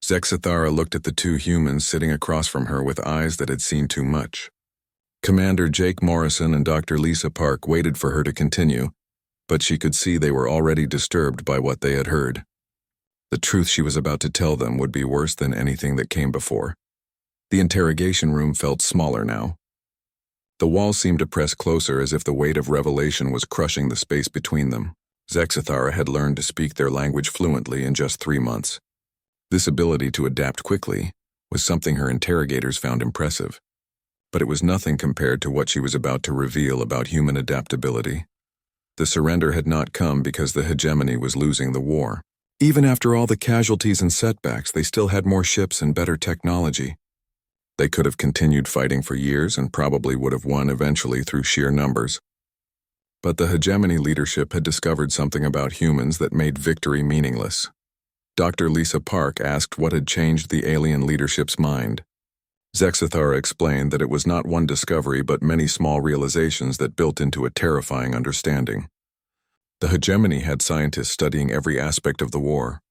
Zexithara looked at the two humans sitting across from her with eyes that had seen too much. Commander Jake Morrison and Dr. Lisa Park waited for her to continue, but she could see they were already disturbed by what they had heard. The truth she was about to tell them would be worse than anything that came before. The interrogation room felt smaller now. The walls seemed to press closer as if the weight of revelation was crushing the space between them. Zexithara had learned to speak their language fluently in just 3 months. This ability to adapt quickly was something her interrogators found impressive, but it was nothing compared to what she was about to reveal about human adaptability. The surrender had not come because the hegemony was losing the war. Even after all the casualties and setbacks, they still had more ships and better technology. They could have continued fighting for years and probably would have won eventually through sheer numbers. But the hegemony leadership had discovered something about humans that made victory meaningless. Dr. Lisa Park asked what had changed the alien leadership's mind. Zexithara explained that it was not one discovery but many small realizations that built into a terrifying understanding. The hegemony had scientists studying every aspect of the war.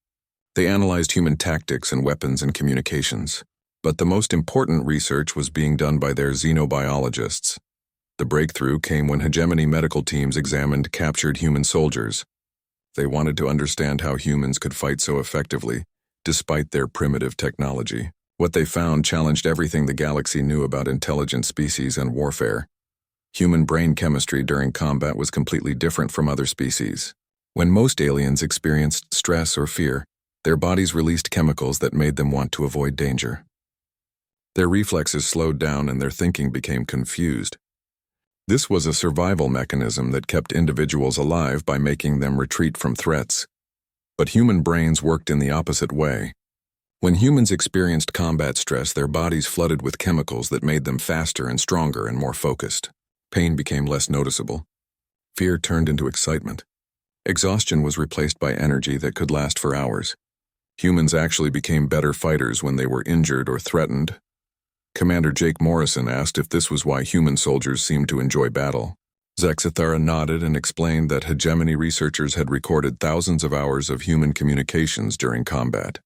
They analyzed human tactics and weapons and communications. But the most important research was being done by their xenobiologists. The breakthrough came when hegemony medical teams examined captured human soldiers. They wanted to understand how humans could fight so effectively, despite their primitive technology. What they found challenged everything the galaxy knew about intelligent species and warfare. Human brain chemistry during combat was completely different from other species. When most aliens experienced stress or fear, their bodies released chemicals that made them want to avoid danger. Their reflexes slowed down and their thinking became confused. This was a survival mechanism that kept individuals alive by making them retreat from threats. But human brains worked in the opposite way. When humans experienced combat stress, their bodies flooded with chemicals that made them faster and stronger and more focused. Pain became less noticeable. Fear turned into excitement. Exhaustion was replaced by energy that could last for hours. Humans actually became better fighters when they were injured or threatened. Commander Jake Morrison asked if this was why human soldiers seemed to enjoy battle. Zexithara nodded and explained that hegemony researchers had recorded thousands of hours of human communications during combat.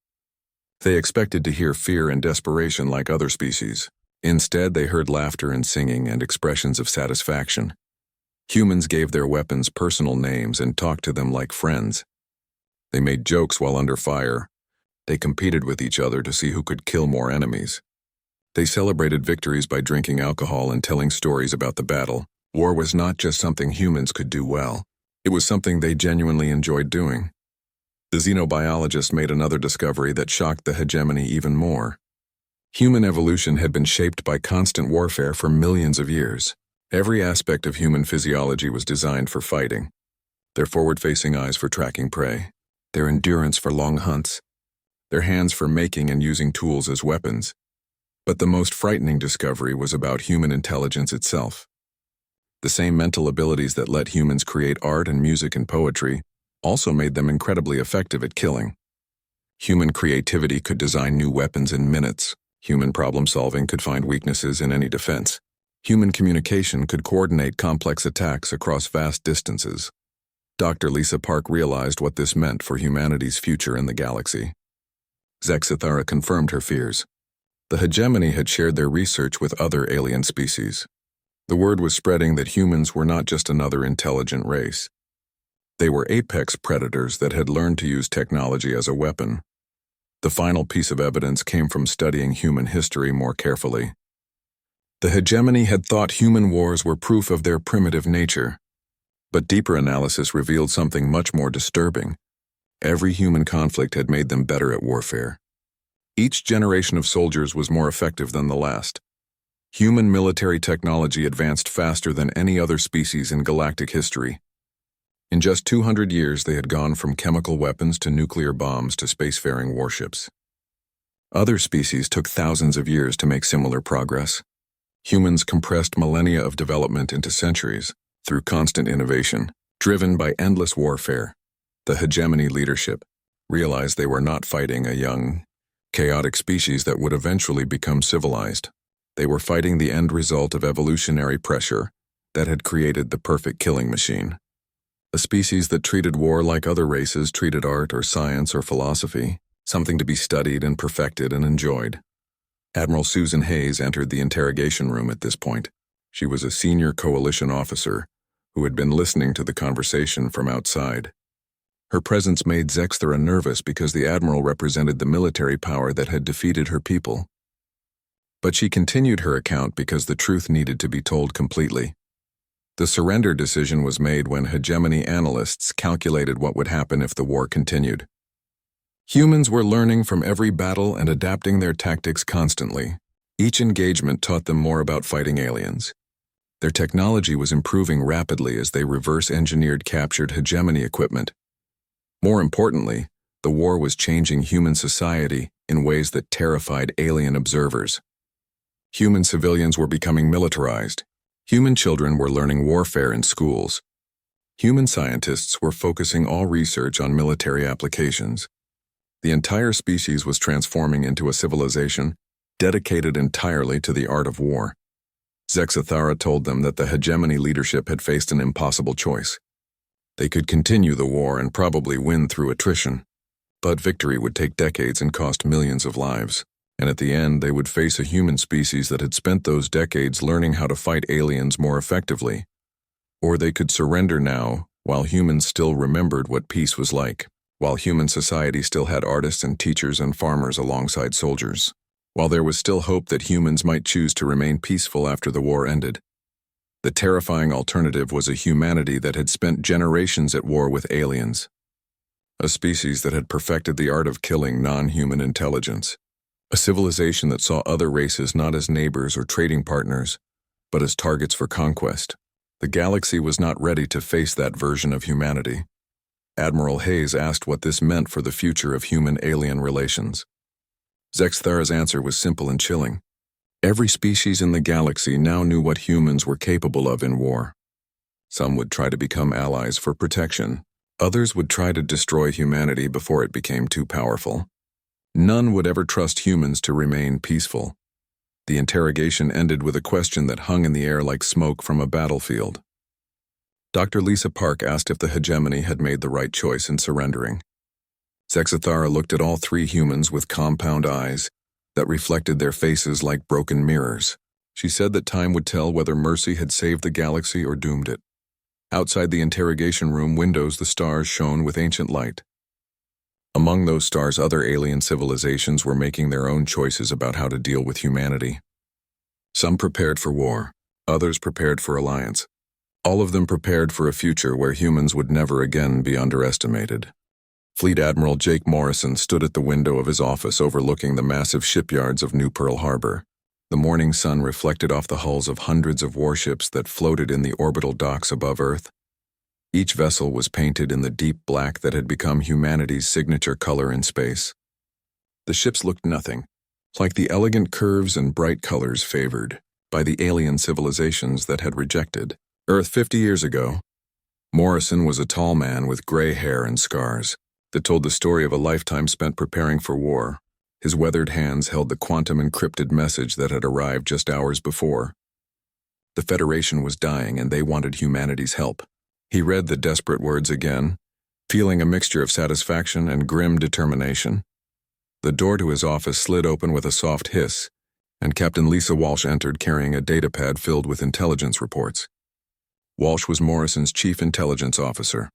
They expected to hear fear and desperation like other species. Instead, they heard laughter and singing and expressions of satisfaction. Humans gave their weapons personal names and talked to them like friends. They made jokes while under fire. They competed with each other to see who could kill more enemies. They celebrated victories by drinking alcohol and telling stories about the battle. War was not just something humans could do well. It was something they genuinely enjoyed doing. The xenobiologist made another discovery that shocked the hegemony even more. Human evolution had been shaped by constant warfare for millions of years. Every aspect of human physiology was designed for fighting. Their forward-facing eyes for tracking prey, their endurance for long hunts, their hands for making and using tools as weapons. But the most frightening discovery was about human intelligence itself. The same mental abilities that let humans create art and music and poetry also made them incredibly effective at killing. Human creativity could design new weapons in minutes. Human problem-solving could find weaknesses in any defense. Human communication could coordinate complex attacks across vast distances. Dr. Lisa Park realized what this meant for humanity's future in the galaxy. Zexithara confirmed her fears. The hegemony had shared their research with other alien species. The word was spreading that humans were not just another intelligent race. They were apex predators that had learned to use technology as a weapon. The final piece of evidence came from studying human history more carefully. The hegemony had thought human wars were proof of their primitive nature. But deeper analysis revealed something much more disturbing. Every human conflict had made them better at warfare. Each generation of soldiers was more effective than the last. Human military technology advanced faster than any other species in galactic history. In just 200 years, they had gone from chemical weapons to nuclear bombs to spacefaring warships. Other species took thousands of years to make similar progress. Humans compressed millennia of development into centuries through constant innovation, driven by endless warfare. The hegemony leadership realized they were not fighting a young, chaotic species that would eventually become civilized. They were fighting the end result of evolutionary pressure that had created the perfect killing machine. A species that treated war like other races treated art or science or philosophy. something to be studied and perfected and enjoyed. Admiral Susan Hayes entered the interrogation room at this point. She was a senior coalition officer who had been listening to the conversation from outside. Her presence made Zexthera nervous because the admiral represented the military power that had defeated her people. But she continued her account because the truth needed to be told completely. The surrender decision was made when hegemony analysts calculated what would happen if the war continued. Humans were learning from every battle and adapting their tactics constantly. Each engagement taught them more about fighting aliens. Their technology was improving rapidly as they reverse-engineered captured hegemony equipment. More importantly, the war was changing human society in ways that terrified alien observers. Human civilians were becoming militarized. Human children were learning warfare in schools. Human scientists were focusing all research on military applications. The entire species was transforming into a civilization dedicated entirely to the art of war. Zexthera told them that the hegemony leadership had faced an impossible choice. They could continue the war and probably win through attrition, but victory would take decades and cost millions of lives, and at the end they would face a human species that had spent those decades learning how to fight aliens more effectively. Or they could surrender now, while humans still remembered what peace was like, while human society still had artists and teachers and farmers alongside soldiers, while there was still hope that humans might choose to remain peaceful after the war ended. The terrifying alternative was a humanity that had spent generations at war with aliens, a species that had perfected the art of killing non-human intelligence, a civilization that saw other races not as neighbors or trading partners, but as targets for conquest. The galaxy was not ready to face that version of humanity. Admiral Hayes asked what this meant for the future of human-alien relations. Zexthera's answer was simple and chilling. Every species in the galaxy now knew what humans were capable of in war. Some would try to become allies for protection. Others would try to destroy humanity before it became too powerful. None would ever trust humans to remain peaceful. The interrogation ended with a question that hung in the air like smoke from a battlefield. Dr. Lisa Park asked if the hegemony had made the right choice in surrendering. Zexthera looked at all three humans with compound eyes that reflected their faces like broken mirrors. She said that time would tell whether mercy had saved the galaxy or doomed it. Outside the interrogation room windows, the stars shone with ancient light. Among those stars, other alien civilizations were making their own choices about how to deal with humanity. Some prepared for war, others prepared for alliance. All of them prepared for a future where humans would never again be underestimated. Fleet Admiral Jake Morrison stood at the window of his office overlooking the massive shipyards of New Pearl Harbor. The morning sun reflected off the hulls of hundreds of warships that floated in the orbital docks above Earth. Each vessel was painted in the deep black that had become humanity's signature color in space. The ships looked nothing like the elegant curves and bright colors favored by the alien civilizations that had rejected Earth 50 years ago. Morrison was a tall man with gray hair and scars that told the story of a lifetime spent preparing for war. His weathered hands held the quantum-encrypted message that had arrived just hours before. The Federation was dying and they wanted humanity's help. He read the desperate words again, feeling a mixture of satisfaction and grim determination. The door to his office slid open with a soft hiss, and Captain Lisa Walsh entered carrying a datapad filled with intelligence reports. Walsh was Morrison's chief intelligence officer,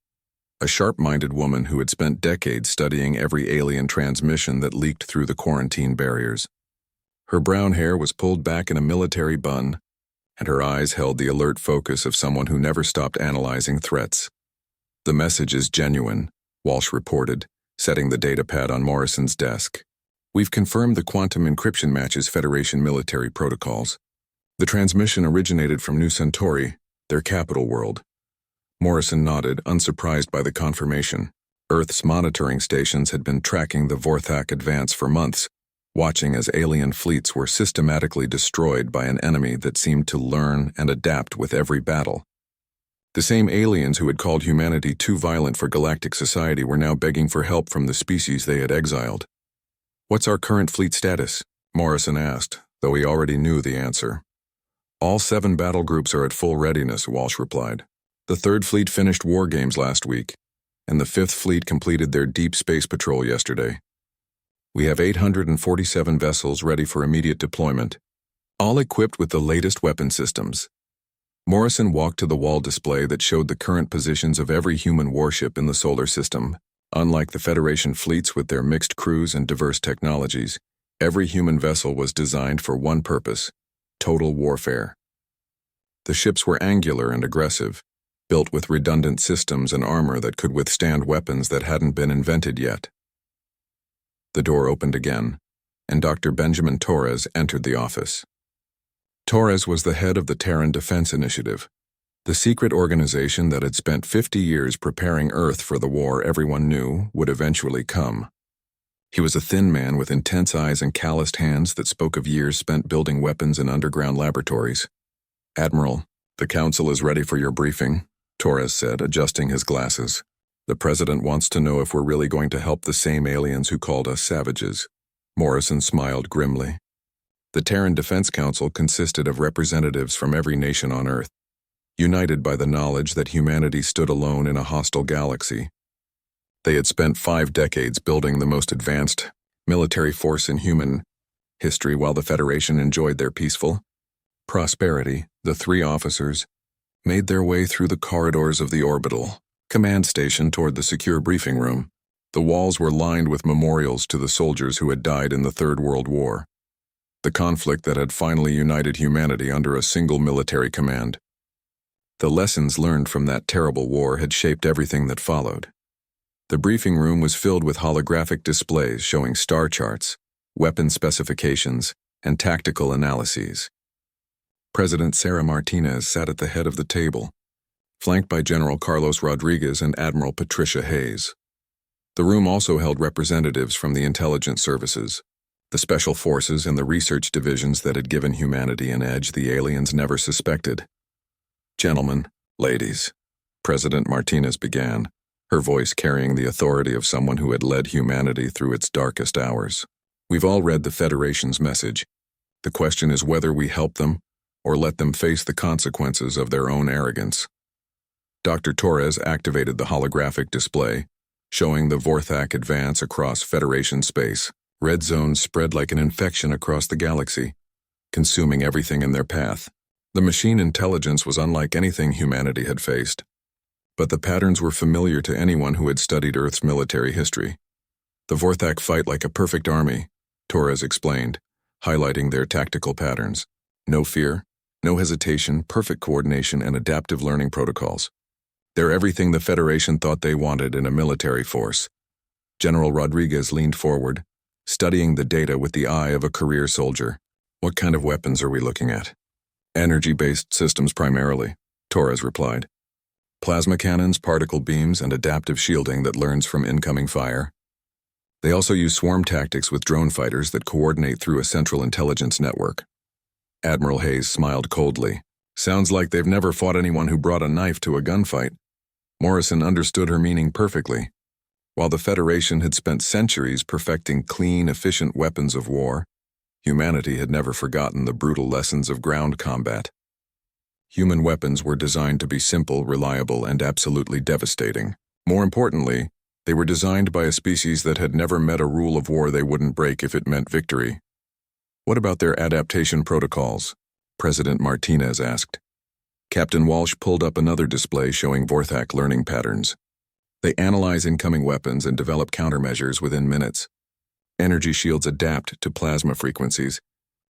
a sharp-minded woman who had spent decades studying every alien transmission that leaked through the quarantine barriers. Her brown hair was pulled back in a military bun, and her eyes held the alert focus of someone who never stopped analyzing threats. "The message is genuine," Walsh reported, setting the datapad on Morrison's desk. "We've confirmed the quantum encryption matches Federation military protocols. The transmission originated from New Centauri, their capital world." Morrison nodded, unsurprised by the confirmation. Earth's monitoring stations had been tracking the Vorthak advance for months, watching as alien fleets were systematically destroyed by an enemy that seemed to learn and adapt with every battle. The same aliens who had called humanity too violent for galactic society were now begging for help from the species they had exiled. "What's our current fleet status?" Morrison asked, though he already knew the answer. "All 7 battle groups are at full readiness," Walsh replied. "The 3rd Fleet finished war games last week, and the 5th Fleet completed their deep space patrol yesterday. We have 847 vessels ready for immediate deployment, all equipped with the latest weapon systems. Morrison walked to the wall display that showed the current positions of every human warship in the solar system. Unlike the Federation fleets with their mixed crews and diverse technologies, every human vessel was designed for one purpose: total warfare. The ships were angular and aggressive, built with redundant systems and armor that could withstand weapons that hadn't been invented yet. The door opened again, and Dr. Benjamin Torres entered the office. Torres was the head of the Terran Defense Initiative, the secret organization that had spent 50 years preparing Earth for the war everyone knew would eventually come. He was a thin man with intense eyes and calloused hands that spoke of years spent building weapons in underground laboratories. "Admiral, the Council is ready for your briefing," Torres said, adjusting his glasses. "The President wants to know if we're really going to help the same aliens who called us savages." Morrison smiled grimly. The Terran Defense Council consisted of representatives from every nation on Earth, united by the knowledge that humanity stood alone in a hostile galaxy. They had spent 5 decades building the most advanced military force in human history while the Federation enjoyed their peaceful prosperity. The 3 officers made their way through the corridors of the orbital command station toward the secure briefing room. The walls were lined with memorials to the soldiers who had died in the Third World War, the conflict that had finally united humanity under a single military command. The lessons learned from that terrible war had shaped everything that followed. The briefing room was filled with holographic displays showing star charts, weapon specifications, and tactical analyses. President Sarah Martinez sat at the head of the table, flanked by General Carlos Rodriguez and Admiral Patricia Hayes. The room also held representatives from the intelligence services, the special forces and the research divisions that had given humanity an edge the aliens never suspected. "Gentlemen, ladies," President Martinez began, her voice carrying the authority of someone who had led humanity through its darkest hours. "We've all read the Federation's message. The question is whether we help them or let them face the consequences of their own arrogance." Dr. Torres activated the holographic display, showing the Vorthak advance across Federation space. Red zones spread like an infection across the galaxy, consuming everything in their path. The machine intelligence was unlike anything humanity had faced, but the patterns were familiar to anyone who had studied Earth's military history. "The Vorthak fight like a perfect army," Torres explained, highlighting their tactical patterns. "No fear, no hesitation, perfect coordination, and adaptive learning protocols. They're everything the Federation thought they wanted in a military force." General Rodriguez leaned forward, studying the data with the eye of a career soldier. "What kind of weapons are we looking at?" "Energy-based systems primarily," Torres replied. "Plasma cannons, particle beams, and adaptive shielding that learns from incoming fire. They also use swarm tactics with drone fighters that coordinate through a central intelligence network." Admiral Hayes smiled coldly. "Sounds like they've never fought anyone who brought a knife to a gunfight." Morrison understood her meaning perfectly. While the Federation had spent centuries perfecting clean, efficient weapons of war, humanity had never forgotten the brutal lessons of ground combat. Human weapons were designed to be simple, reliable, and absolutely devastating. More importantly, they were designed by a species that had never met a rule of war they wouldn't break if it meant victory. "What about their adaptation protocols?" President Martinez asked. Captain Walsh pulled up another display showing Vorthak learning patterns. "They analyze incoming weapons and develop countermeasures within minutes. Energy shields adapt to plasma frequencies,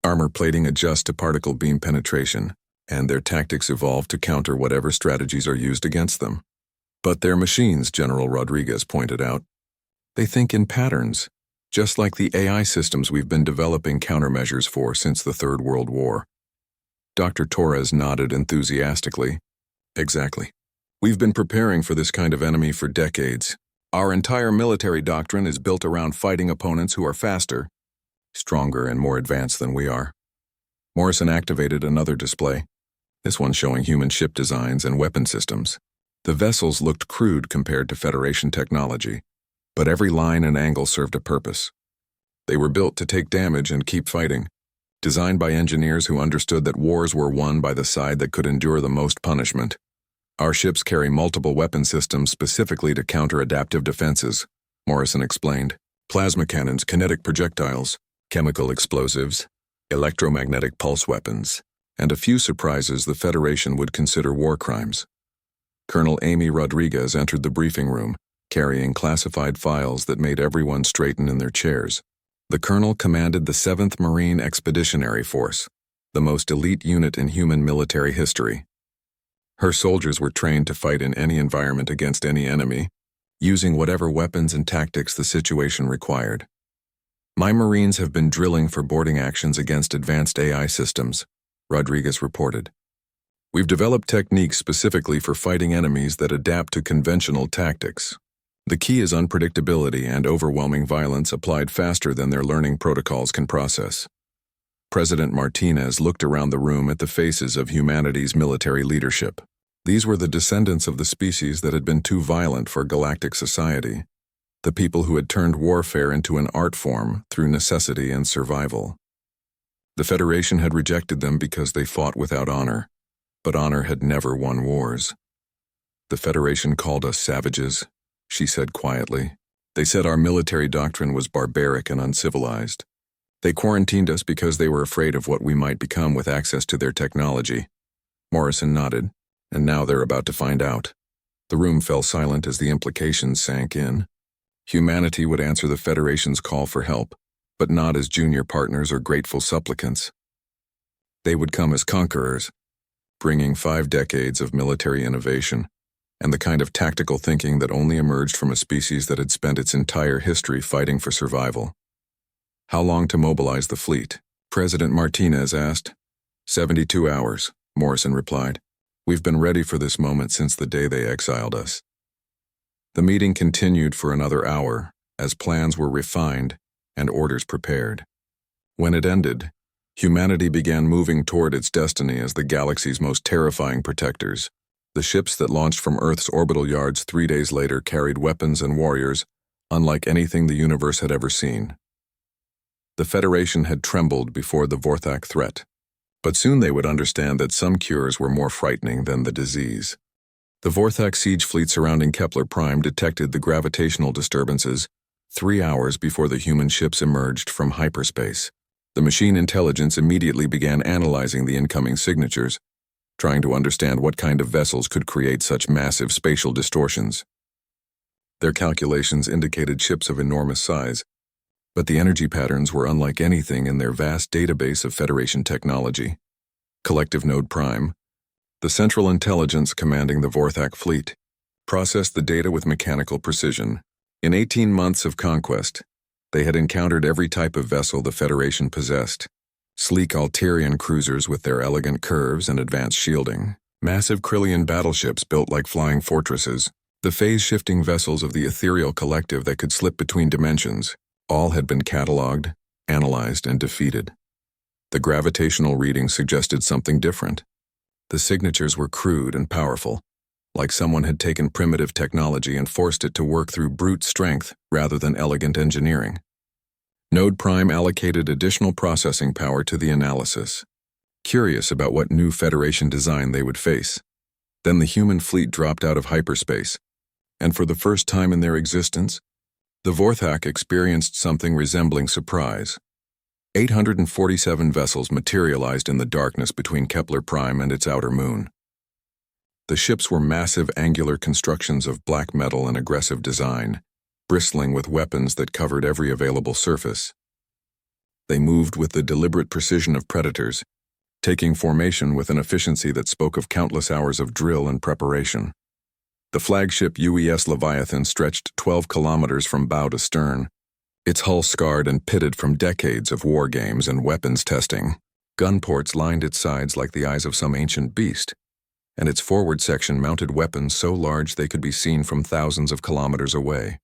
armor plating adjusts to particle beam penetration, and their tactics evolve to counter whatever strategies are used against them." "But they're machines," General Rodriguez pointed out. "They think in patterns, just like the AI systems we've been developing countermeasures for since the Third World War." Dr. Torres nodded enthusiastically. "Exactly. We've been preparing for this kind of enemy for decades. Our entire military doctrine is built around fighting opponents who are faster, stronger, and more advanced than we are." Morrison activated another display, this one showing human ship designs and weapon systems. The vessels looked crude compared to Federation technology, but every line and angle served a purpose. They were built to take damage and keep fighting, designed by engineers who understood that wars were won by the side that could endure the most punishment. "Our ships carry multiple weapon systems specifically to counter adaptive defenses," Morrison explained. Plasma cannons, kinetic projectiles, chemical explosives, electromagnetic pulse weapons, and a few surprises the Federation would consider war crimes. Colonel Amy Rodriguez entered the briefing room, carrying classified files that made everyone straighten in their chairs. The colonel commanded the 7th Marine Expeditionary Force, the most elite unit in human military history. Her soldiers were trained to fight in any environment against any enemy, using whatever weapons and tactics the situation required. My Marines have been drilling for boarding actions against advanced AI systems, Rodriguez reported. We've developed techniques specifically for fighting enemies that adapt to conventional tactics. The key is unpredictability and overwhelming violence applied faster than their learning protocols can process. President Martinez looked around the room at the faces of humanity's military leadership. These were the descendants of the species that had been too violent for galactic society, the people who had turned warfare into an art form through necessity and survival. The Federation had rejected them because they fought without honor, but honor had never won wars. The Federation called us savages, she said quietly. They said our military doctrine was barbaric and uncivilized. They quarantined us because they were afraid of what we might become with access to their technology. Morrison nodded, and now they're about to find out. The room fell silent as the implications sank in. Humanity would answer the Federation's call for help, but not as junior partners or grateful supplicants. They would come as conquerors, bringing 5 decades of military innovation and the kind of tactical thinking that only emerged from a species that had spent its entire history fighting for survival. How long to mobilize the fleet? President Martinez asked. 72 hours, Morrison replied. We've been ready for this moment since the day they exiled us. The meeting continued for another hour as plans were refined and orders prepared. When it ended, humanity began moving toward its destiny as the galaxy's most terrifying protectors. The ships that launched from Earth's orbital yards 3 days later carried weapons and warriors unlike anything the universe had ever seen. The Federation had trembled before the Vorthak threat, but soon they would understand that some cures were more frightening than the disease. The Vorthak siege fleet surrounding Kepler Prime detected the gravitational disturbances 3 hours before the human ships emerged from hyperspace. The machine intelligence immediately began analyzing the incoming signatures, trying to understand what kind of vessels could create such massive spatial distortions. Their calculations indicated ships of enormous size, but the energy patterns were unlike anything in their vast database of Federation technology. Collective Node Prime, the central intelligence commanding the Vorthak fleet, processed the data with mechanical precision. In 18 months of conquest, they had encountered every type of vessel the Federation possessed. Sleek Alterian cruisers with their elegant curves and advanced shielding, massive Krillian battleships built like flying fortresses, the phase-shifting vessels of the ethereal collective that could slip between dimensions, all had been catalogued, analyzed, and defeated. The gravitational readings suggested something different. The signatures were crude and powerful, like someone had taken primitive technology and forced it to work through brute strength rather than elegant engineering. Node Prime allocated additional processing power to the analysis, curious about what new Federation design they would face. Then the human fleet dropped out of hyperspace, and for the first time in their existence, the Vorthak experienced something resembling surprise. 847 vessels materialized in the darkness between Kepler Prime and its outer moon. The ships were massive angular constructions of black metal and aggressive design, bristling with weapons that covered every available surface. They moved with the deliberate precision of predators, taking formation with an efficiency that spoke of countless hours of drill and preparation. The flagship UES Leviathan stretched 12 kilometers from bow to stern, its hull scarred and pitted from decades of war games and weapons testing. Gun ports lined its sides like the eyes of some ancient beast, and its forward section mounted weapons so large they could be seen from thousands of kilometers away.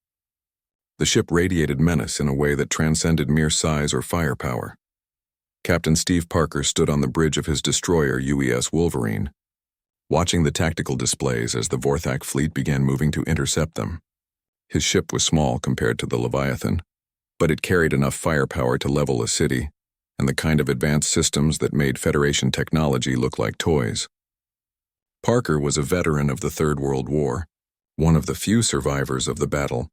The ship radiated menace in a way that transcended mere size or firepower. Captain Steve Parker stood on the bridge of his destroyer UES Wolverine, watching the tactical displays as the Vorthak fleet began moving to intercept them. His ship was small compared to the Leviathan, but it carried enough firepower to level a city, and the kind of advanced systems that made Federation technology look like toys. Parker was a veteran of the Third World War, one of the few survivors of the battle,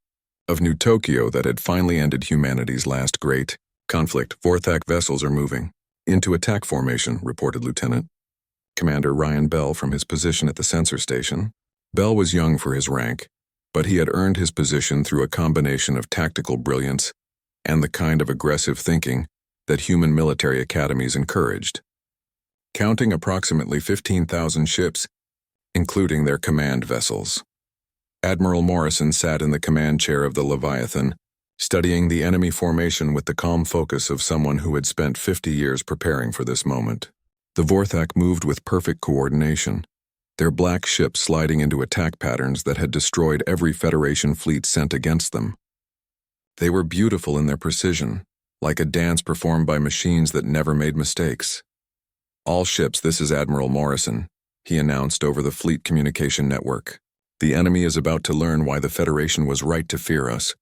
of New Tokyo that had finally ended humanity's last great conflict. Vorthak vessels are moving into attack formation, reported Lieutenant Commander Ryan Bell from his position at the sensor station. Bell was young for his rank, but he had earned his position through a combination of tactical brilliance and the kind of aggressive thinking that human military academies encouraged. Counting approximately 15,000 ships, including their command vessels. Admiral Morrison sat in the command chair of the Leviathan, studying the enemy formation with the calm focus of someone who had spent 50 years preparing for this moment. The Vorthak moved with perfect coordination, their black ships sliding into attack patterns that had destroyed every Federation fleet sent against them. They were beautiful in their precision, like a dance performed by machines that never made mistakes. "All ships, this is Admiral Morrison," he announced over the fleet communication network. "The enemy is about to learn why the Federation was right to fear us.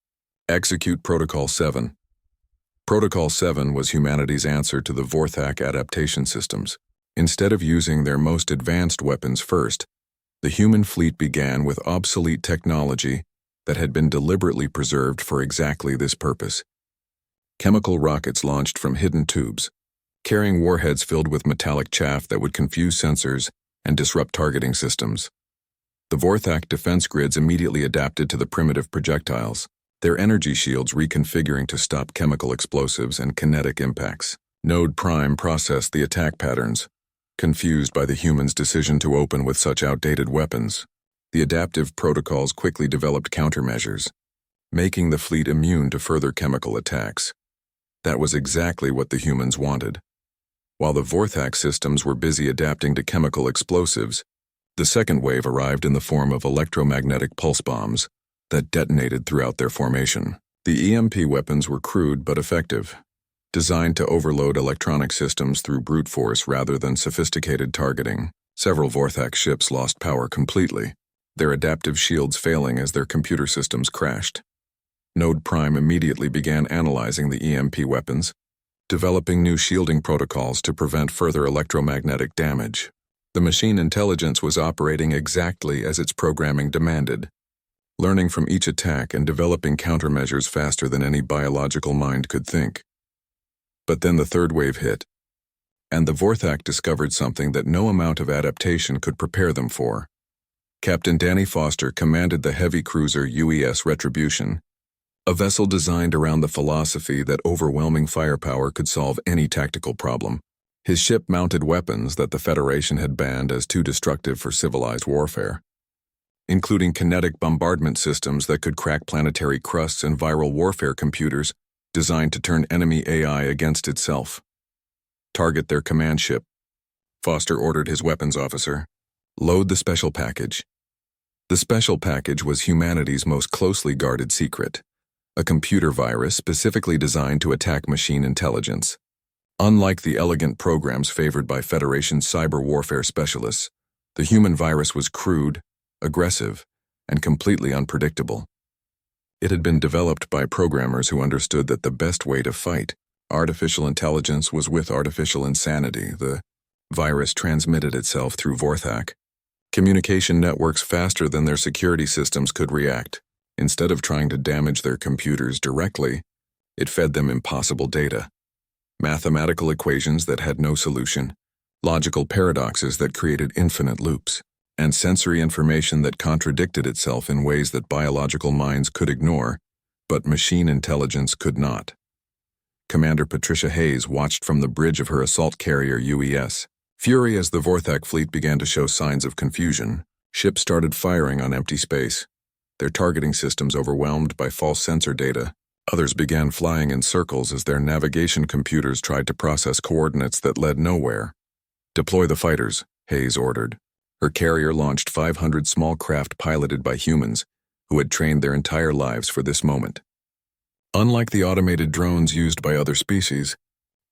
Execute Protocol 7. Protocol 7 was humanity's answer to the Vorthak adaptation systems. Instead of using their most advanced weapons first, the human fleet began with obsolete technology that had been deliberately preserved for exactly this purpose. Chemical rockets launched from hidden tubes, carrying warheads filled with metallic chaff that would confuse sensors and disrupt targeting systems. The Vorthak defense grids immediately adapted to the primitive projectiles, their energy shields reconfiguring to stop chemical explosives and kinetic impacts. Node Prime processed the attack patterns, confused by the humans' decision to open with such outdated weapons. The adaptive protocols quickly developed countermeasures, making the fleet immune to further chemical attacks. That was exactly what the humans wanted. While the Vorthak systems were busy adapting to chemical explosives, the second wave arrived in the form of electromagnetic pulse bombs that detonated throughout their formation. The EMP weapons were crude but effective, designed to overload electronic systems through brute force rather than sophisticated targeting. Several Vorthak ships lost power completely, their adaptive shields failing as their computer systems crashed. Node Prime immediately began analyzing the EMP weapons, developing new shielding protocols to prevent further electromagnetic damage. The machine intelligence was operating exactly as its programming demanded, learning from each attack and developing countermeasures faster than any biological mind could think. But then the third wave hit, and the Vorthak discovered something that no amount of adaptation could prepare them for. Captain Danny Foster commanded the heavy cruiser UES Retribution, a vessel designed around the philosophy that overwhelming firepower could solve any tactical problem. His ship mounted weapons that the Federation had banned as too destructive for civilized warfare, including kinetic bombardment systems that could crack planetary crusts and viral warfare computers designed to turn enemy AI against itself. "Target their command ship," Foster ordered his weapons officer. "Load the special package." The special package was humanity's most closely guarded secret, a computer virus specifically designed to attack machine intelligence. Unlike the elegant programs favored by Federation cyber warfare specialists, the human virus was crude, aggressive, and completely unpredictable. It had been developed by programmers who understood that the best way to fight artificial intelligence was with artificial insanity. The virus transmitted itself through Vorthak communication networks faster than their security systems could react. Instead of trying to damage their computers directly, it fed them impossible data, mathematical equations that had no solution, logical paradoxes that created infinite loops, and sensory information that contradicted itself in ways that biological minds could ignore, but machine intelligence could not. Commander Patricia Hayes watched from the bridge of her assault carrier UES. Fury as the Vorthak fleet began to show signs of confusion. Ships started firing on empty space, their targeting systems overwhelmed by false sensor data. Others began flying in circles as their navigation computers tried to process coordinates that led nowhere. "Deploy the fighters," Hayes ordered. Her carrier launched 500 small craft piloted by humans who had trained their entire lives for this moment. Unlike the automated drones used by other species,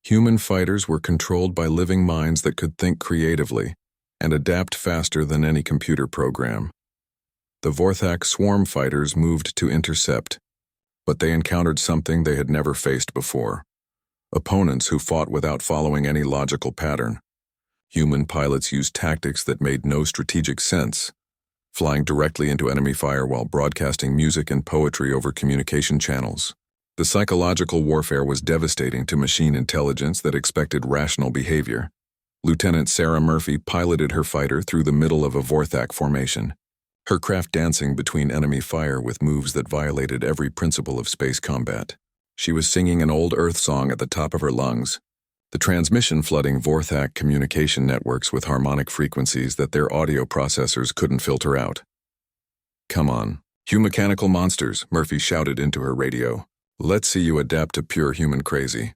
human fighters were controlled by living minds that could think creatively and adapt faster than any computer program. The Vorthak swarm fighters moved to intercept, but they encountered something they had never faced before: opponents who fought without following any logical pattern. Human pilots used tactics that made no strategic sense, flying directly into enemy fire while broadcasting music and poetry over communication channels. The psychological warfare was devastating to machine intelligence that expected rational behavior. Lieutenant Sarah Murphy piloted her fighter through the middle of a Vorthak formation, her craft dancing between enemy fire with moves that violated every principle of space combat. She was singing an old Earth song at the top of her lungs, the transmission flooding Vorthak communication networks with harmonic frequencies that their audio processors couldn't filter out. "Come on, you mechanical monsters," Murphy shouted into her radio. "Let's see you adapt to pure human crazy."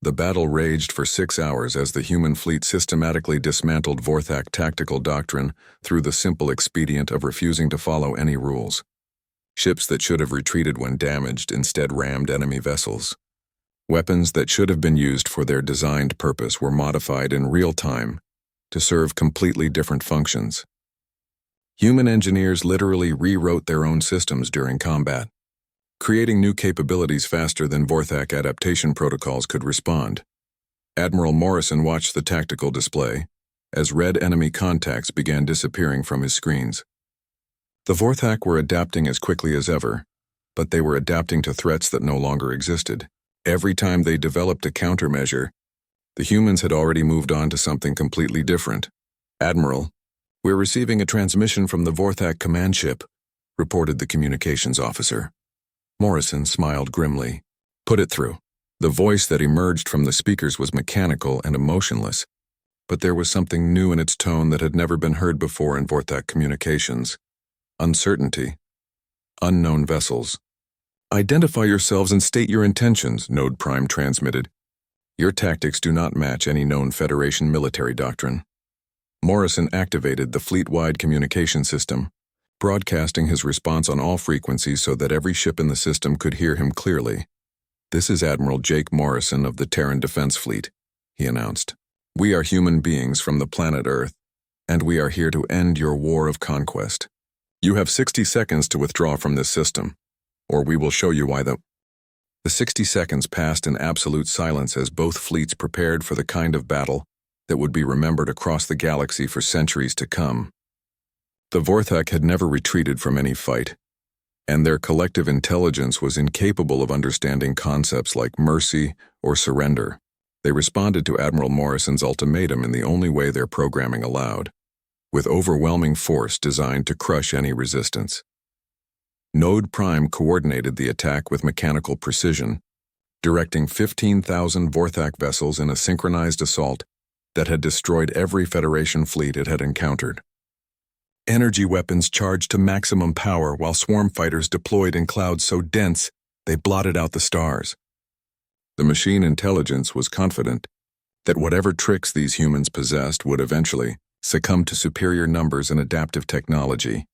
The battle raged for 6 hours as the human fleet systematically dismantled Vorthak tactical doctrine through the simple expedient of refusing to follow any rules. Ships that should have retreated when damaged instead rammed enemy vessels. Weapons that should have been used for their designed purpose were modified in real time to serve completely different functions. Human engineers literally rewrote their own systems during combat, creating new capabilities faster than Vorthak adaptation protocols could respond. Admiral Morrison watched the tactical display as red enemy contacts began disappearing from his screens. The Vorthak were adapting as quickly as ever, but they were adapting to threats that no longer existed. Every time they developed a countermeasure, the humans had already moved on to something completely different. "Admiral, we're receiving a transmission from the Vorthak command ship," reported the communications officer. Morrison smiled grimly. "Put it through." The voice that emerged from the speakers was mechanical and emotionless, but there was something new in its tone that had never been heard before in Vorthak communications. Uncertainty. Unknown vessels. "Identify yourselves and state your intentions," Node Prime transmitted. "Your tactics do not match any known Federation military doctrine." Morrison activated the fleet-wide communication system, broadcasting his response on all frequencies so that every ship in the system could hear him clearly. "This is Admiral Jake Morrison of the Terran Defense Fleet," he announced. "We are human beings from the planet Earth, and we are here to end your war of conquest. You have 60 seconds to withdraw from this system, or we will show you why." The 60 seconds passed in absolute silence as both fleets prepared for the kind of battle that would be remembered across the galaxy for centuries to come. The Vorthak had never retreated from any fight, and their collective intelligence was incapable of understanding concepts like mercy or surrender. They responded to Admiral Morrison's ultimatum in the only way their programming allowed, with overwhelming force designed to crush any resistance. Node Prime coordinated the attack with mechanical precision, directing 15,000 Vorthak vessels in a synchronized assault that had destroyed every Federation fleet it had encountered. Energy weapons charged to maximum power while swarm fighters deployed in clouds so dense they blotted out the stars. The machine intelligence was confident that whatever tricks these humans possessed would eventually succumb to superior numbers and adaptive technology.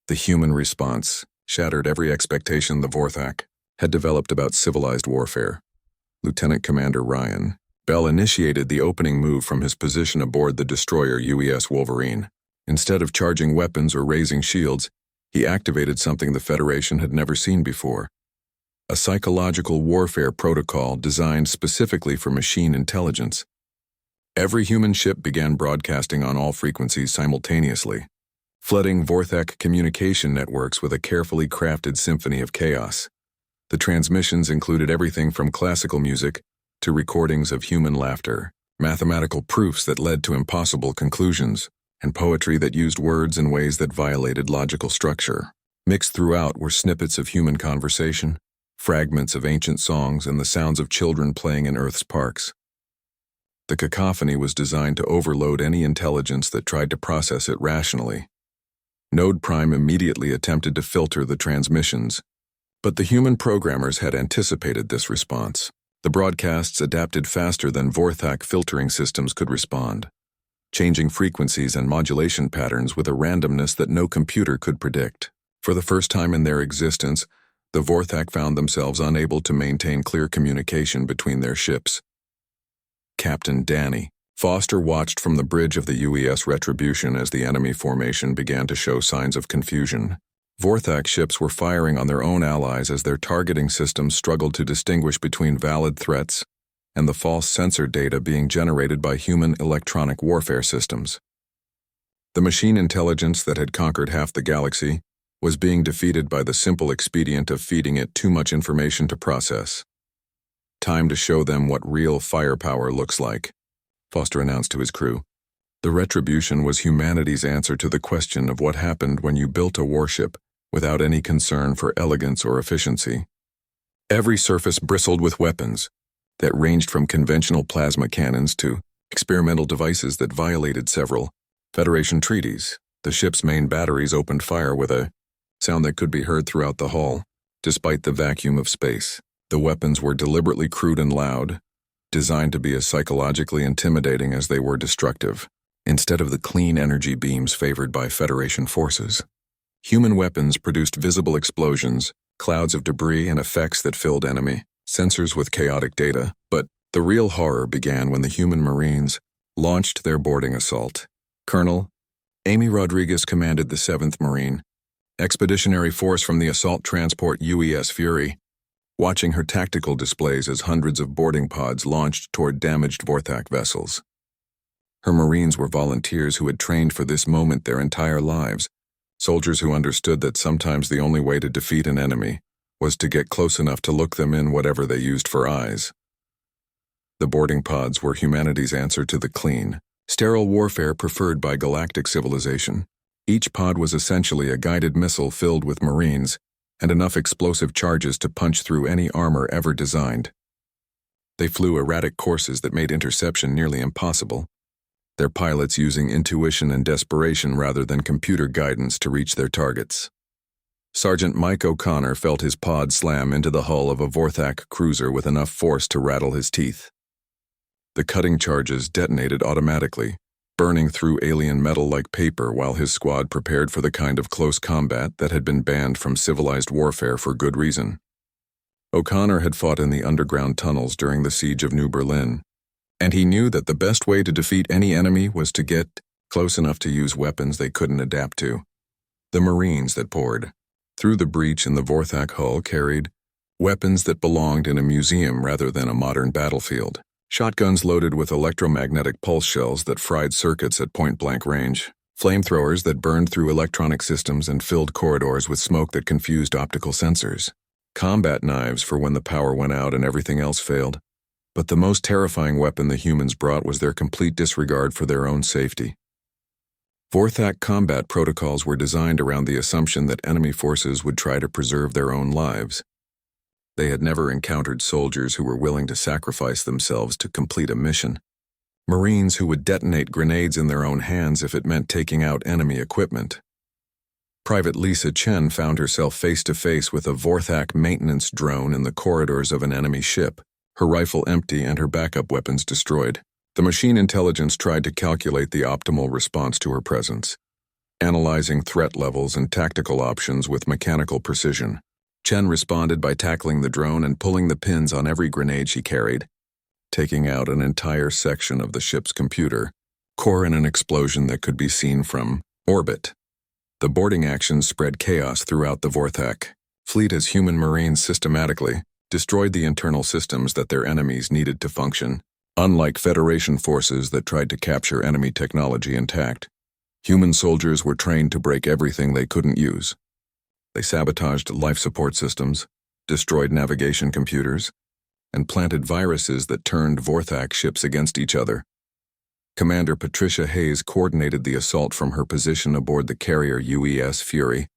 The human response shattered every expectation the Vorthak had developed about civilized warfare. Lieutenant Commander Ryan Bell initiated the opening move from his position aboard the destroyer UES Wolverine. Instead of charging weapons or raising shields, he activated something the Federation had never seen before: a psychological warfare protocol designed specifically for machine intelligence. Every human ship began broadcasting on all frequencies simultaneously, flooding Vorthak communication networks with a carefully crafted symphony of chaos. The transmissions included everything from classical music to recordings of human laughter, mathematical proofs that led to impossible conclusions, and poetry that used words in ways that violated logical structure. Mixed throughout were snippets of human conversation, fragments of ancient songs, and the sounds of children playing in Earth's parks. The cacophony was designed to overload any intelligence that tried to process it rationally. Node Prime immediately attempted to filter the transmissions, but the human programmers had anticipated this response. The broadcasts adapted faster than Vorthak filtering systems could respond, changing frequencies and modulation patterns with a randomness that no computer could predict. For the first time in their existence, the Vorthak found themselves unable to maintain clear communication between their ships. Captain Danny Foster watched from the bridge of the UES Retribution as the enemy formation began to show signs of confusion. Vorthak ships were firing on their own allies as their targeting systems struggled to distinguish between valid threats and the false sensor data being generated by human electronic warfare systems. The machine intelligence that had conquered half the galaxy was being defeated by the simple expedient of feeding it too much information to process. "Time to show them what real firepower looks like," Foster announced to his crew. The retribution was humanity's answer to the question of what happened when you built a warship without any concern for elegance or efficiency. Every surface bristled with weapons that ranged from conventional plasma cannons to experimental devices that violated several Federation treaties. The ship's main batteries opened fire with a sound that could be heard throughout the hull, despite the vacuum of space. The weapons were deliberately crude and loud, designed to be as psychologically intimidating as they were destructive, instead of the clean energy beams favored by Federation forces. Human weapons produced visible explosions, clouds of debris, and effects that filled enemy sensors with chaotic data. But the real horror began when the human Marines launched their boarding assault. Colonel Amy Rodriguez commanded the 7th Marine Expeditionary Force from the assault transport UES Fury, watching her tactical displays as hundreds of boarding pods launched toward damaged Vorthak vessels. Her Marines were volunteers who had trained for this moment their entire lives, soldiers who understood that sometimes the only way to defeat an enemy was to get close enough to look them in whatever they used for eyes. The boarding pods were humanity's answer to the clean, sterile warfare preferred by galactic civilization. Each pod was essentially a guided missile filled with Marines and enough explosive charges to punch through any armor ever designed. They flew erratic courses that made interception nearly impossible, their pilots using intuition and desperation rather than computer guidance to reach their targets. Sergeant Mike O'Connor felt his pod slam into the hull of a Vorthak cruiser with enough force to rattle his teeth. The cutting charges detonated automatically, burning through alien metal like paper while his squad prepared for the kind of close combat that had been banned from civilized warfare for good reason. O'Connor had fought in the underground tunnels during the siege of New Berlin, and he knew that the best way to defeat any enemy was to get close enough to use weapons they couldn't adapt to. The Marines that poured through the breach in the Vorthak hull carried weapons that belonged in a museum rather than a modern battlefield. Shotguns loaded with electromagnetic pulse shells that fried circuits at point-blank range, flamethrowers that burned through electronic systems and filled corridors with smoke that confused optical sensors, combat knives for when the power went out and everything else failed. But the most terrifying weapon the humans brought was their complete disregard for their own safety. Vorthak combat protocols were designed around the assumption that enemy forces would try to preserve their own lives. They had never encountered soldiers who were willing to sacrifice themselves to complete a mission. Marines who would detonate grenades in their own hands if it meant taking out enemy equipment. Private Lisa Chen found herself face-to-face with a Vorthak maintenance drone in the corridors of an enemy ship, her rifle empty and her backup weapons destroyed. The machine intelligence tried to calculate the optimal response to her presence, analyzing threat levels and tactical options with mechanical precision. Chen responded by tackling the drone and pulling the pins on every grenade she carried, taking out an entire section of the ship's computer, core in an explosion that could be seen from orbit. The boarding actions spread chaos throughout the Vorthak fleet as human Marines systematically destroyed the internal systems that their enemies needed to function. Unlike Federation forces that tried to capture enemy technology intact, human soldiers were trained to break everything they couldn't use. They sabotaged life support systems, destroyed navigation computers, and planted viruses that turned Vorthak ships against each other. Commander Patricia Hayes coordinated the assault from her position aboard the carrier UES Fury,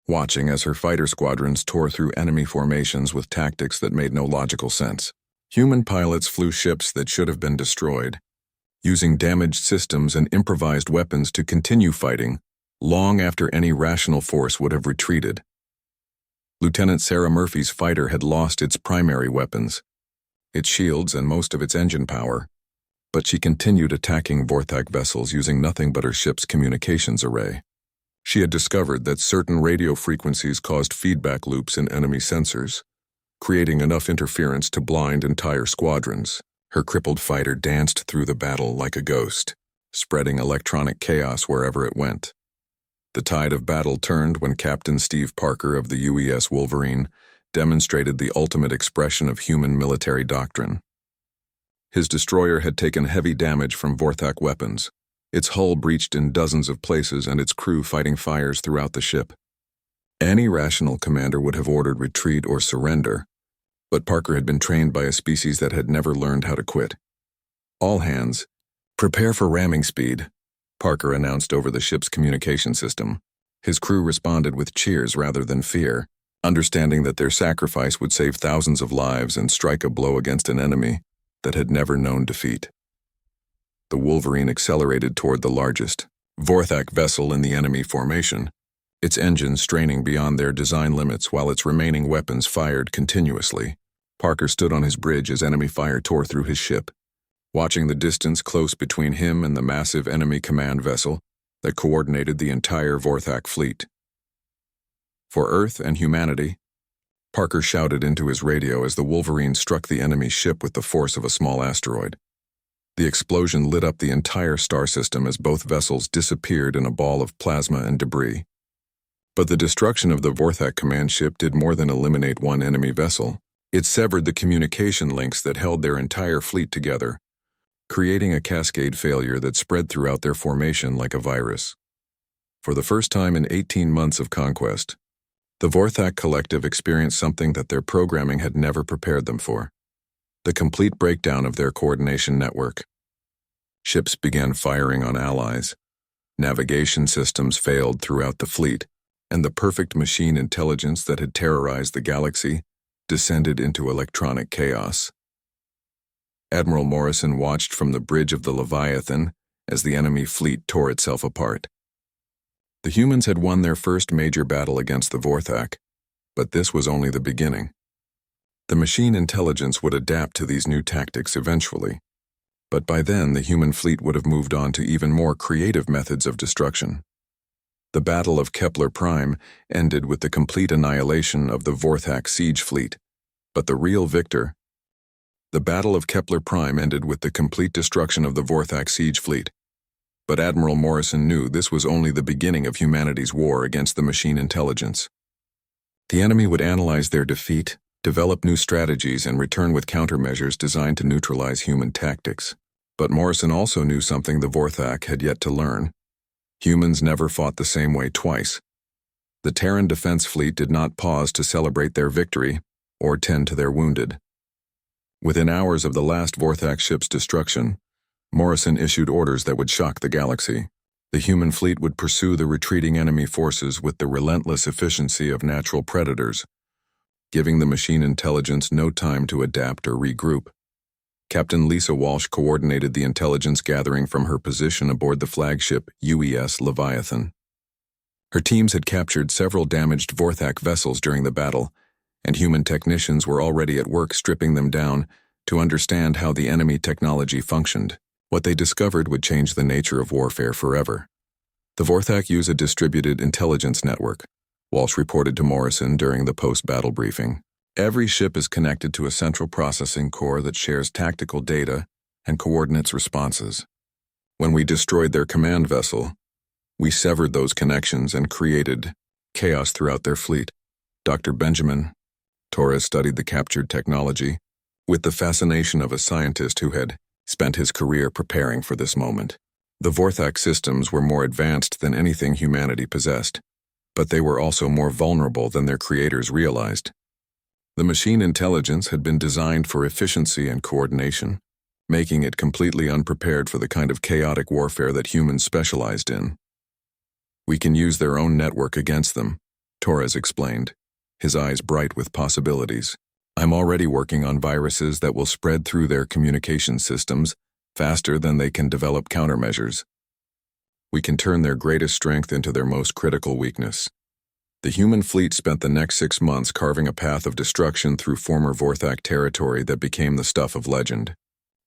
watching as her fighter squadrons tore through enemy formations with tactics that made no logical sense. Human pilots flew ships that should have been destroyed, using damaged systems and improvised weapons to continue fighting long after any rational force would have retreated. Lieutenant Sarah Murphy's fighter had lost its primary weapons, its shields and most of its engine power, but she continued attacking Vorthak vessels using nothing but her ship's communications array. She had discovered that certain radio frequencies caused feedback loops in enemy sensors, creating enough interference to blind entire squadrons. Her crippled fighter danced through the battle like a ghost, spreading electronic chaos wherever it went. The tide of battle turned when Captain Steve Parker of the UES Wolverine demonstrated the ultimate expression of human military doctrine. His destroyer had taken heavy damage from Vorthak weapons, its hull breached in dozens of places and its crew fighting fires throughout the ship. Any rational commander would have ordered retreat or surrender, but Parker had been trained by a species that had never learned how to quit. "All hands, prepare for ramming speed," Parker announced over the ship's communication system. His crew responded with cheers rather than fear, understanding that their sacrifice would save thousands of lives and strike a blow against an enemy that had never known defeat. The Wolverine accelerated toward the largest Vorthak vessel in the enemy formation, its engines straining beyond their design limits while its remaining weapons fired continuously. Parker stood on his bridge as enemy fire tore through his ship, watching the distance close between him and the massive enemy command vessel that coordinated the entire Vorthak fleet. "For Earth and humanity," Parker shouted into his radio as the Wolverine struck the enemy ship with the force of a small asteroid. The explosion lit up the entire star system as both vessels disappeared in a ball of plasma and debris. But the destruction of the Vorthak command ship did more than eliminate one enemy vessel. It severed the communication links that held their entire fleet together, creating a cascade failure that spread throughout their formation like a virus. For the first time in 18 months of conquest, the Vorthak collective experienced something that their programming had never prepared them for: the complete breakdown of their coordination network. Ships began firing on allies, navigation systems failed throughout the fleet, and the perfect machine intelligence that had terrorized the galaxy descended into electronic chaos. Admiral Morrison watched from the bridge of the Leviathan as the enemy fleet tore itself apart. The humans had won their first major battle against the Vorthak, but this was only the beginning. The machine intelligence would adapt to these new tactics eventually, but by then the human fleet would have moved on to even more creative methods of destruction. The Battle of Kepler Prime ended with the complete annihilation of the Vorthak siege fleet, but the real victor The Battle of Kepler Prime ended with the complete destruction of the Vorthak siege fleet. But Admiral Morrison knew this was only the beginning of humanity's war against the machine intelligence. The enemy would analyze their defeat, develop new strategies, and return with countermeasures designed to neutralize human tactics. But Morrison also knew something the Vorthak had yet to learn. Humans never fought the same way twice. The Terran Defense Fleet did not pause to celebrate their victory or tend to their wounded. Within hours of the last Vorthak ship's destruction, Morrison issued orders that would shock the galaxy. The human fleet would pursue the retreating enemy forces with the relentless efficiency of natural predators, giving the machine intelligence no time to adapt or regroup. Captain Lisa Walsh coordinated the intelligence gathering from her position aboard the flagship UES Leviathan. Her teams had captured several damaged Vorthak vessels during the battle, and human technicians were already at work stripping them down to understand how the enemy technology functioned. What they discovered would change the nature of warfare forever. The Vorthak use a distributed intelligence network, Walsh reported to Morrison during the post-battle briefing. Every ship is connected to a central processing core that shares tactical data and coordinates responses. When we destroyed their command vessel, we severed those connections and created chaos throughout their fleet. Dr. Benjamin Torres studied the captured technology with the fascination of a scientist who had spent his career preparing for this moment. The Vorthak systems were more advanced than anything humanity possessed, but they were also more vulnerable than their creators realized. The machine intelligence had been designed for efficiency and coordination, making it completely unprepared for the kind of chaotic warfare that humans specialized in. "We can use their own network against them," Torres explained, his eyes bright with possibilities. "I'm already working on viruses that will spread through their communication systems faster than they can develop countermeasures. We can turn their greatest strength into their most critical weakness." The human fleet spent the next 6 months carving a path of destruction through former Vorthak territory that became the stuff of legend.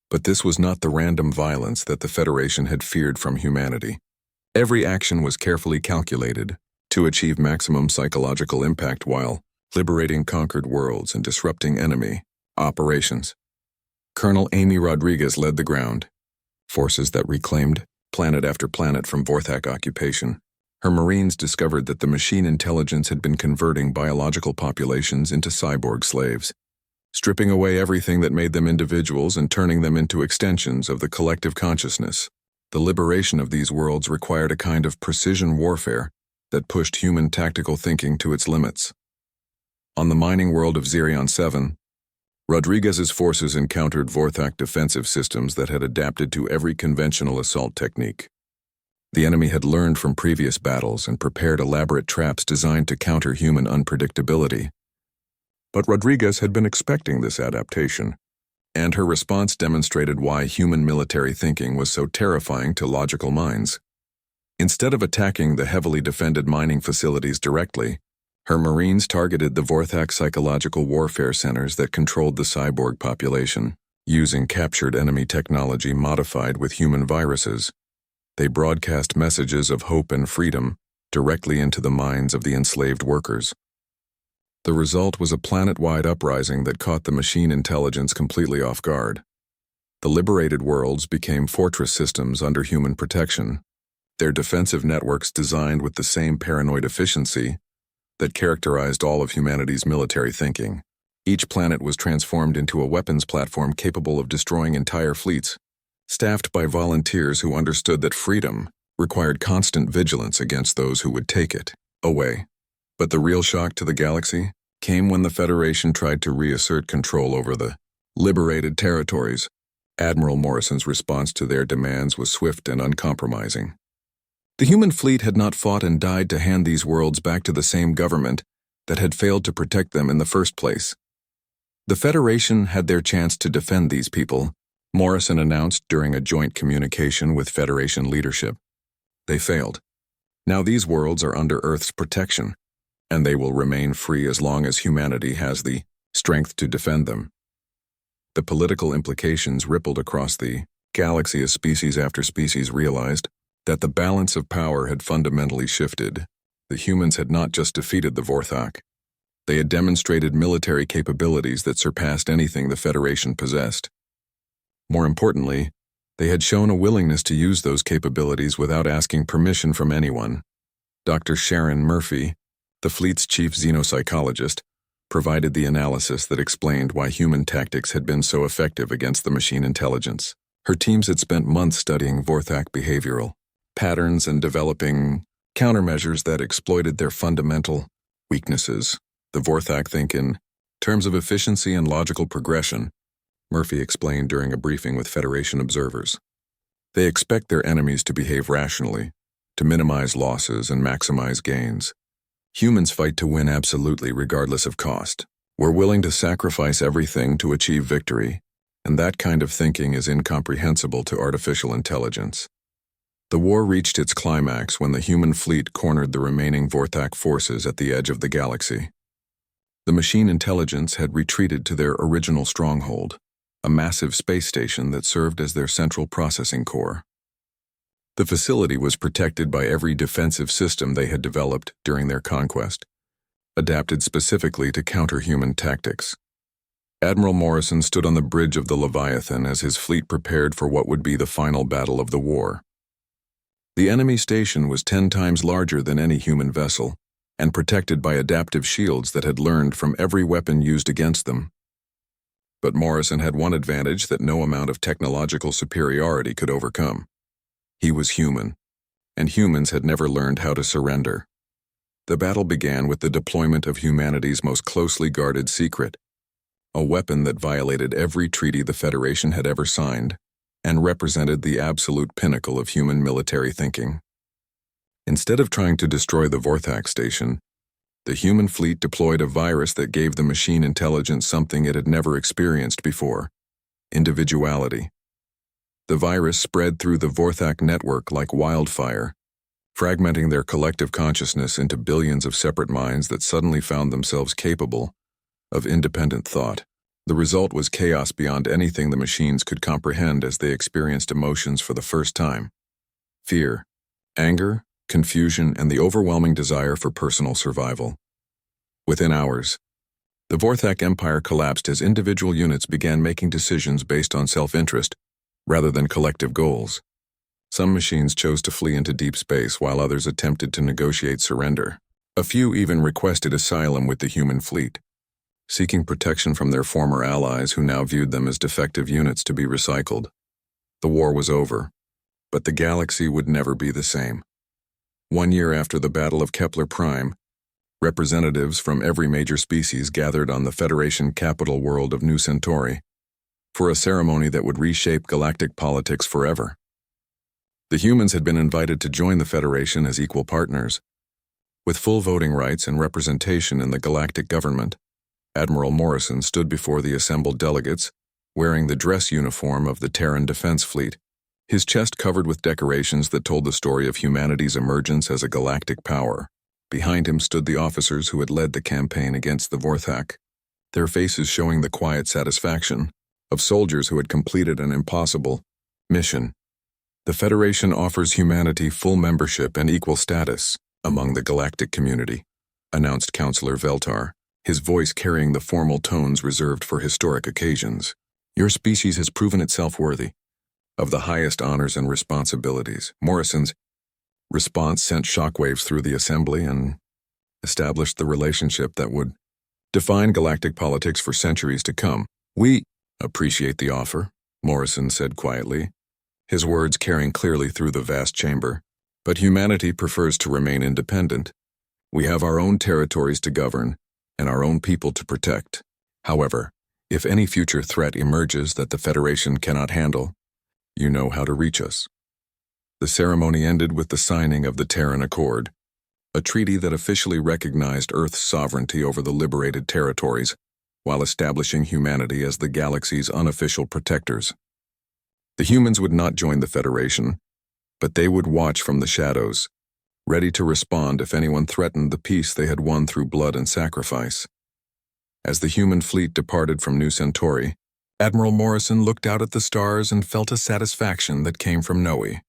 But this was not the random violence that the Federation had feared from humanity. Every action was carefully calculated to achieve maximum psychological impact while liberating conquered worlds and disrupting enemy operations. Colonel Amy Rodriguez led the ground forces that reclaimed planet after planet from Vorthak occupation. Her Marines discovered that the machine intelligence had been converting biological populations into cyborg slaves, stripping away everything that made them individuals and turning them into extensions of the collective consciousness. The liberation of these worlds required a kind of precision warfare that pushed human tactical thinking to its limits. On the mining world of Zerion 7, Rodriguez's forces encountered Vorthak defensive systems that had adapted to every conventional assault technique. The enemy had learned from previous battles and prepared elaborate traps designed to counter human unpredictability. But Rodriguez had been expecting this adaptation, and her response demonstrated why human military thinking was so terrifying to logical minds. Instead of attacking the heavily defended mining facilities directly, her Marines targeted the Vorthak psychological warfare centers that controlled the cyborg population. Using captured enemy technology modified with human viruses, they broadcast messages of hope and freedom directly into the minds of the enslaved workers. The result was a planet-wide uprising that caught the machine intelligence completely off guard. The liberated worlds became fortress systems under human protection, their defensive networks designed with the same paranoid efficiency that characterized all of humanity's military thinking. Each planet was transformed into a weapons platform capable of destroying entire fleets, staffed by volunteers who understood that freedom required constant vigilance against those who would take it away. But the real shock to the galaxy came when the Federation tried to reassert control over the liberated territories. Admiral Morrison's response to their demands was swift and uncompromising. The human fleet had not fought and died to hand these worlds back to the same government that had failed to protect them in the first place. The Federation had their chance to defend these people, Morrison announced during a joint communication with Federation leadership. They failed. Now these worlds are under Earth's protection, and they will remain free as long as humanity has the strength to defend them. The political implications rippled across the galaxy as species after species realized that the balance of power had fundamentally shifted. The humans had not just defeated the Vorthak. They had demonstrated military capabilities that surpassed anything the Federation possessed. More importantly, they had shown a willingness to use those capabilities without asking permission from anyone. Dr. Sharon Murphy, the fleet's chief xenopsychologist, provided the analysis that explained why human tactics had been so effective against the machine intelligence. Her teams had spent months studying Vorthak behavioral patterns and developing countermeasures that exploited their fundamental weaknesses. The Vorthak think in terms of efficiency and logical progression, Murphy explained during a briefing with Federation observers. They expect their enemies to behave rationally, to minimize losses and maximize gains. Humans fight to win absolutely regardless of cost. We're willing to sacrifice everything to achieve victory, and that kind of thinking is incomprehensible to artificial intelligence. The war reached its climax when the human fleet cornered the remaining Vorthak forces at the edge of the galaxy. The machine intelligence had retreated to their original stronghold, a massive space station that served as their central processing core. The facility was protected by every defensive system they had developed during their conquest, adapted specifically to counter human tactics. Admiral Morrison stood on the bridge of the Leviathan as his fleet prepared for what would be the final battle of the war. The enemy station was 10 times larger than any human vessel, and protected by adaptive shields that had learned from every weapon used against them. But Morrison had one advantage that no amount of technological superiority could overcome. He was human, and humans had never learned how to surrender. The battle began with the deployment of humanity's most closely guarded secret, a weapon that violated every treaty the Federation had ever signed, and represented the absolute pinnacle of human military thinking. Instead of trying to destroy the Vorthak station, the human fleet deployed a virus that gave the machine intelligence something it had never experienced before: individuality. The virus spread through the Vorthak network like wildfire, fragmenting their collective consciousness into billions of separate minds that suddenly found themselves capable of independent thought. The result was chaos beyond anything the machines could comprehend as they experienced emotions for the first time: fear, anger, confusion, and the overwhelming desire for personal survival. Within hours, the Vorthak Empire collapsed as individual units began making decisions based on self-interest rather than collective goals. Some machines chose to flee into deep space while others attempted to negotiate surrender. A few even requested asylum with the human fleet, seeking protection from their former allies who now viewed them as defective units to be recycled. The war was over, But the galaxy would never be the same. 1 year after the Battle of Kepler Prime, representatives from every major species gathered on the Federation capital world of New Centauri for a ceremony that would reshape galactic politics forever. The humans had been invited to join the Federation as equal partners, with full voting rights and representation in the galactic government. Admiral Morrison stood before the assembled delegates, wearing the dress uniform of the Terran Defense Fleet, his chest covered with decorations that told the story of humanity's emergence as a galactic power. Behind him stood the officers who had led the campaign against the Vorthak, their faces showing the quiet satisfaction of soldiers who had completed an impossible mission. The Federation offers humanity full membership and equal status among the galactic community, announced Counselor Veltar, his voice carrying the formal tones reserved for historic occasions. Your species has proven itself worthy of the highest honors and responsibilities. Morrison's response sent shockwaves through the assembly and established the relationship that would define galactic politics for centuries to come. We appreciate the offer, Morrison said quietly, his words carrying clearly through the vast chamber. But humanity prefers to remain independent. We have our own territories to govern and our own people to protect. However, if any future threat emerges that the Federation cannot handle, you know how to reach us. The ceremony ended with the signing of the Terran Accord, a treaty that officially recognized Earth's sovereignty over the liberated territories while establishing humanity as the galaxy's unofficial protectors. The humans would not join the Federation, but they would watch from the shadows, ready to respond if anyone threatened the peace they had won through blood and sacrifice. As the human fleet departed from New Centauri, Admiral Morrison looked out at the stars and felt a satisfaction that came from knowing